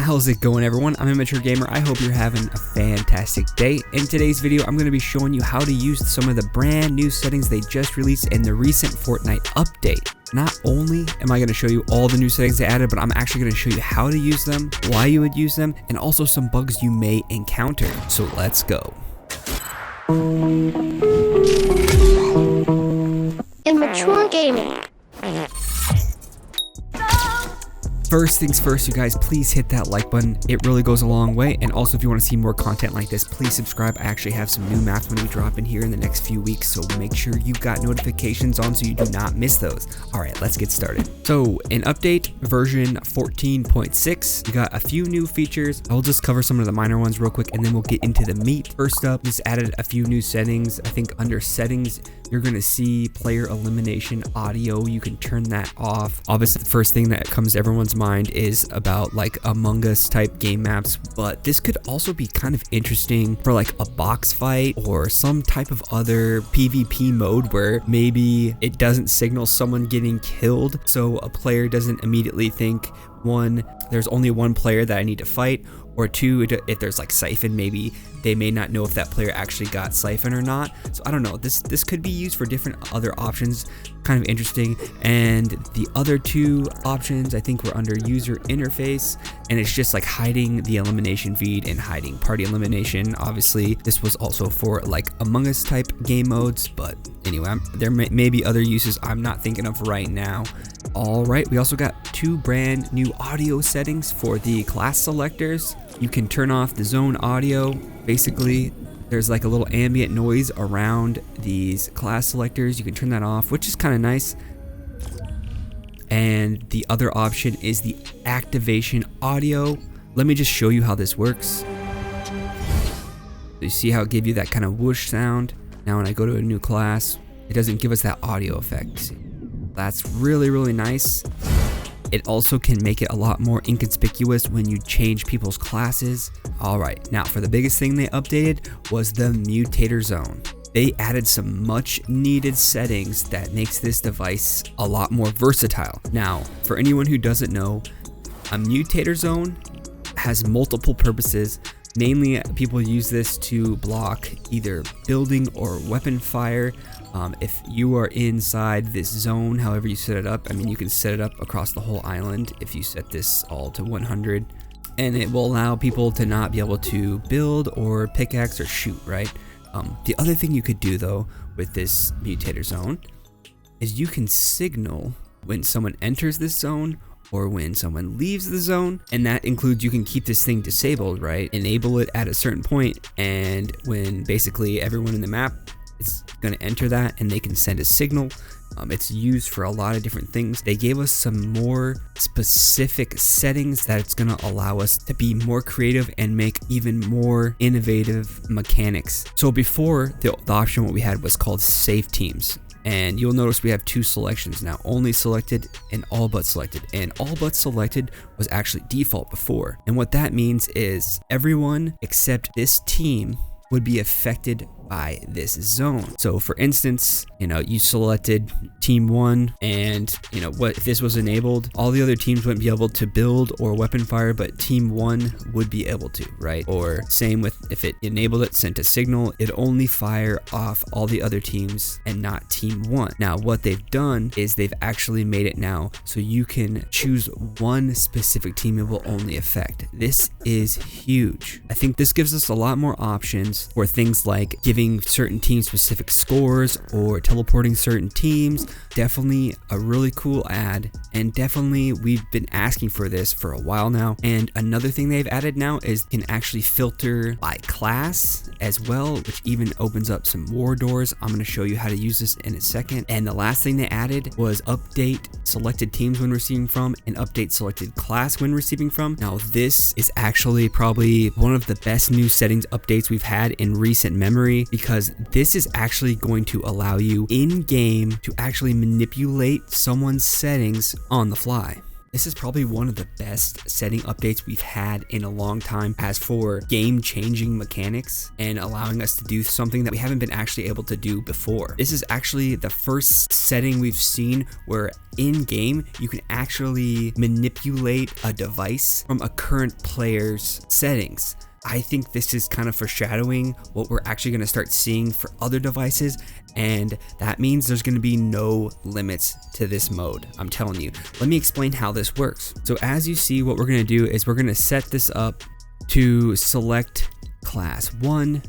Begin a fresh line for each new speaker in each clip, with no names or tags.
How's it going, everyone? I'm Immature Gamer. I hope you're having a fantastic day. In today's video, I'm going to be showing you how to use some of the brand new settings they just released in the recent Fortnite update. Not only am I going to show you all the new settings they added, but I'm actually going to show you how to use them, why you would use them, and also some bugs you may encounter. So let's go.
Immature Gaming.
First things first, you guys, please hit that like button. It really goes a long way. And also, if you want to see more content like this, please subscribe. I actually have some new maps when we drop in here in the next few weeks, so make sure you've got notifications on so you do not miss those. All right, let's get started. So in update version 14.6, you got a few new features. I'll just cover some of the minor ones real quick, and then we'll get into the meat. First up, just added a few new settings. I think under settings, you're going to see player elimination audio. You can turn that off. Obviously, the first thing that comes to everyone's mind is about like Among Us type game maps, but this could also be kind of interesting for like a box fight or some type of other PvP mode where maybe it doesn't signal someone getting killed, so a player doesn't immediately think, one, there's only one player that I need to fight, or two, if there's like siphon, maybe they may not know if that player actually got siphon or not. So I don't know, this could be used for different other options. Kind of interesting. And the other two options I think were under user interface, and it's just like hiding the elimination feed and hiding party elimination. Obviously this was also for like Among Us type game modes, but anyway, there may be other uses I'm not thinking of right now. All right, we also got two brand new audio settings for the class selectors. You can turn off the zone audio. Basically, there's like a little ambient noise around these class selectors. You can turn that off, which is kind of nice. And the other option is the activation audio. Let me just show you how this works. You see how it gave you that kind of whoosh sound? Now when I go to a new class, it doesn't give us that audio effect. That's really nice. It also can make it a lot more inconspicuous when you change people's classes. Alright, now for the biggest thing they updated was the Mutator zone. They added some much needed settings that makes this device a lot more versatile. Now, for anyone who doesn't know, a Mutator zone has multiple purposes. Mainly, people use this to block either building or weapon fire. If you are inside this zone, however you set it up, I mean, you can set it up across the whole island if you set this all to 100, and it will allow people to not be able to build or pickaxe or shoot, right? The other thing you could do though with this Mutator zone is you can signal when someone enters this zone or when someone leaves the zone, and that includes you can keep this thing disabled, right? Enable it at a certain point, and when basically everyone in the map is going to enter that and they can send a signal. It's used for a lot of different things. They gave us some more specific settings that it's going to allow us to be more creative and make even more innovative mechanics. So before, the option what we had was called safe teams. And you'll notice we have two selections now, only selected and all but selected. And all but selected was actually default before. And what that means is everyone except this team would be affected by this zone. So for instance, you selected team 1, and what if this was enabled, all the other teams wouldn't be able to build or weapon fire, but team 1 would be able to, right? Or same with if it enabled it, sent a signal, it'd only fire off all the other teams and not team 1. Now what they've done is they've actually made it now so you can choose one specific team it will only affect. This is huge. I think this gives us a lot more options for things like giving certain teams specific scores or teleporting certain teams. Definitely a really cool add, and definitely we've been asking for this for a while now. And another thing they've added now is you can actually filter by class as well, which even opens up some more doors. I'm going to show you how to use this in a second. And the last thing they added was update selected teams when receiving from and update selected class when receiving from. Now this is actually probably one of the best new settings updates we've had in recent memory, because this is actually going to allow you in game to actually manipulate someone's settings on the fly. This is probably one of the best setting updates we've had in a long time as for game-changing mechanics and allowing us to do something that we haven't been actually able to do before. This is actually the first setting we've seen where in-game you can actually manipulate a device from a current player's settings. I think this is kind of foreshadowing what we're actually going to start seeing for other devices, and that means there's going to be no limits to this mode. I'm telling you. Let me explain how this works. So as you see, what we're going to do is we're going to set this up to select class 1,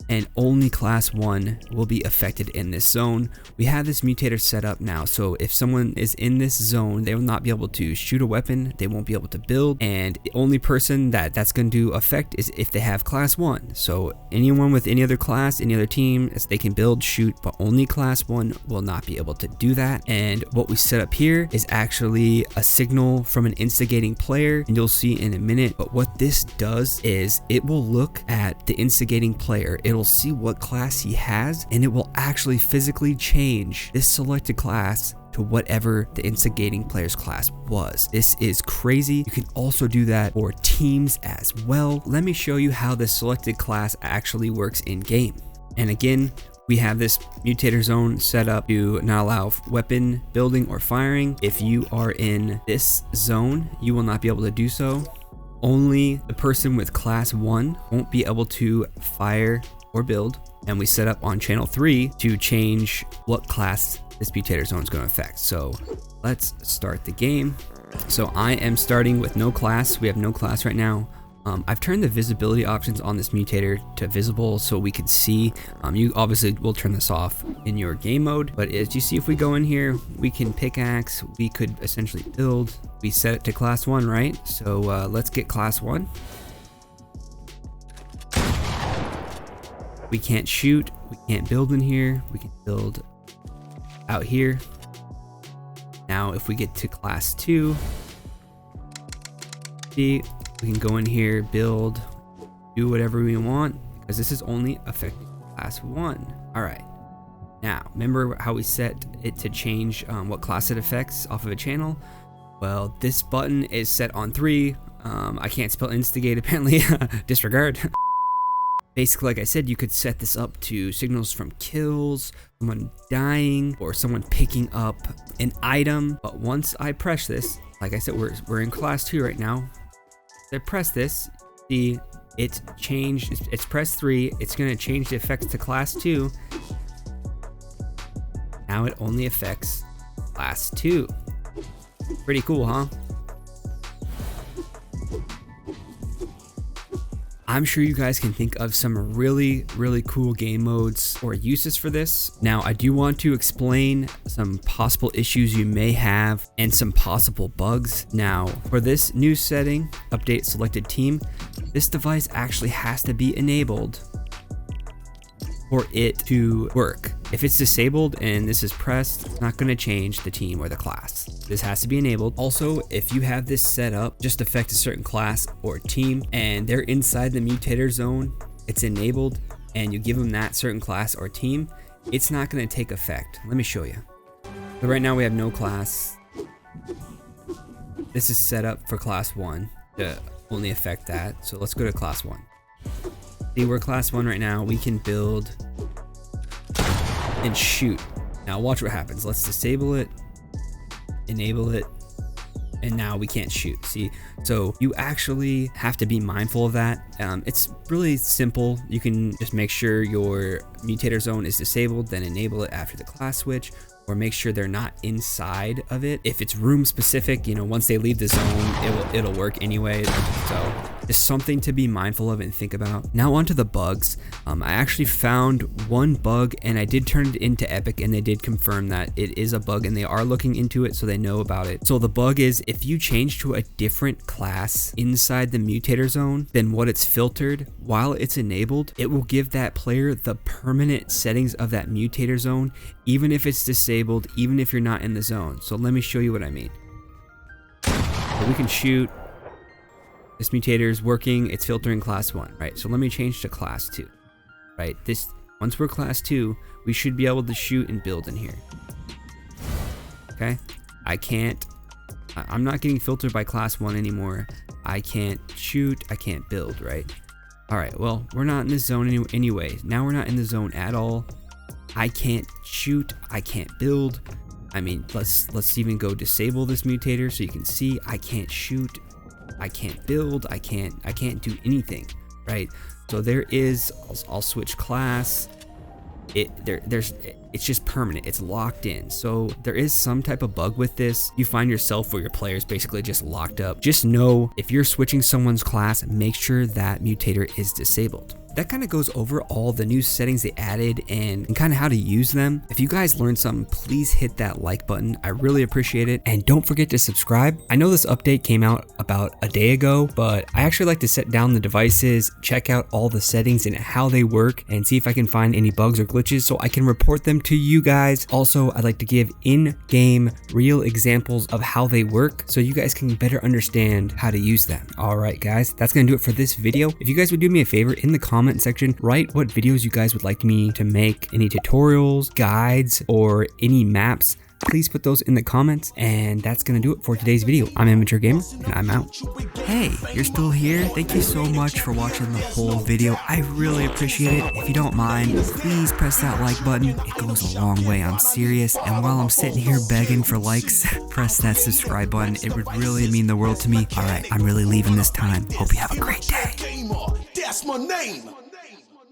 and only class 1 will be affected in this zone. We have this mutator set up now, so if someone is in this zone, they will not be able to shoot a weapon, they won't be able to build, and the only person that's going to affect is if they have class 1. So anyone with any other class, any other team, they can build, shoot, but only class 1 will not be able to do that. And what we set up here is actually a signal from an instigating player, and you'll see in a minute. But what this does is it will look at the instigating player, it'll see what class he has, and it will actually physically change this selected class to whatever the instigating player's class was. This is crazy. You can also do that for teams as well. Let me show you how this selected class actually works in game. And again, we have this mutator zone set up to not allow weapon building or firing. If you are in this zone, you will not be able to do so. Only the person with class 1 won't be able to fire or build, and we set up on channel 3 to change what class this mutator zone is going to affect. So let's start the game. So I am starting with no class. We have no class right now. I've turned the visibility options on this mutator to visible so we can see. You obviously will turn this off in your game mode, but as you see, if we go in here, we can pickaxe, we could essentially build. We set it to class 1, right? So let's get class 1. We can't shoot, we can't build in here, we can build out here. Now if we get to class 2, see, we can go in here, build, do whatever we want, because this is only affecting class 1. All right, now remember how we set it to change what class it affects off of a channel? Well, this button is set on 3. I can't spell instigate apparently. Disregard. Basically, like I said, you could set this up to signals from kills, someone dying, or someone picking up an item. But once I press this, like I said, we're in class 2 right now. I press this, see it changed, it's press 3, it's going to change the effects to class 2. Now it only affects class 2. Pretty cool, huh? I'm sure you guys can think of some really cool game modes or uses for this. Now, I do want to explain some possible issues you may have and some possible bugs. Now, for this new setting, update selected team, this device actually has to be enabled for it to work. If it's disabled and this is pressed, it's not going to change the team or the class. This has to be enabled. Also, if you have this set up just affect a certain class or team and they're inside the mutator zone, it's enabled, and you give them that certain class or team, it's not going to take effect. Let me show you. So right now we have no class. This is set up for class 1 to only affect that. So let's go to class 1. See, we're class 1 right now. We can build and shoot. Now watch what happens. Let's disable it, enable it, and now we can't shoot. See, so you actually have to be mindful of that. It's really simple. You can just make sure your mutator zone is disabled, then enable it after the class switch, or make sure they're not inside of it. If it's room specific, you know, once they leave the zone, it'll work anyway. So just something to be mindful of and think about. Now onto the bugs. I actually found one bug and I did turn it into Epic, and they did confirm that it is a bug and they are looking into it, so they know about it. So the bug is if you change to a different class inside the mutator zone than what it's filtered while it's enabled, it will give that player the permanent settings of that mutator zone, even if it's disabled, even if you're not in the zone. So let me show you what I mean. So we can shoot. This mutator is working, it's filtering class 1, right? So let me change to class 2, right? Once we're class 2, we should be able to shoot and build in here. Okay, I can't I'm not getting filtered by class 1 anymore. I can't shoot, I can't build, right? Alright, well, we're not in this zone anyway. Now we're not in the zone at all. I can't shoot, I can't build. I mean, let's even go disable this mutator so you can see I can't shoot, I can't build, I can't do anything, right? So there is, I'll switch class. It's just permanent, it's locked in. So there is some type of bug with this. You find yourself where your player is basically just locked up. Just know if you're switching someone's class, make sure that mutator is disabled. That kind of goes over all the new settings they added and kind of how to use them. If you guys learned something, please hit that like button. I really appreciate it. And don't forget to subscribe. I know this update came out about a day ago, but I actually like to set down the devices, check out all the settings and how they work, and see if I can find any bugs or glitches so I can report them to you guys. Also, I'd like to give in-game real examples of how they work so you guys can better understand how to use them. All right, guys, that's gonna do it for this video. If you guys would do me a favor, in the comment section, write what videos you guys would like me to make, any tutorials, guides, or any maps. Please put those in the comments, and that's gonna do it for today's video. I'm Immature Gamer, and I'm out. Hey, you're still here? Thank you so much for watching the whole video. I really appreciate it. If you don't mind, please press that like button. It goes a long way, I'm serious. And while I'm sitting here begging for likes, press that subscribe button. It would really mean the world to me. All right, I'm really leaving this time. Hope you have a great day.
That's my name.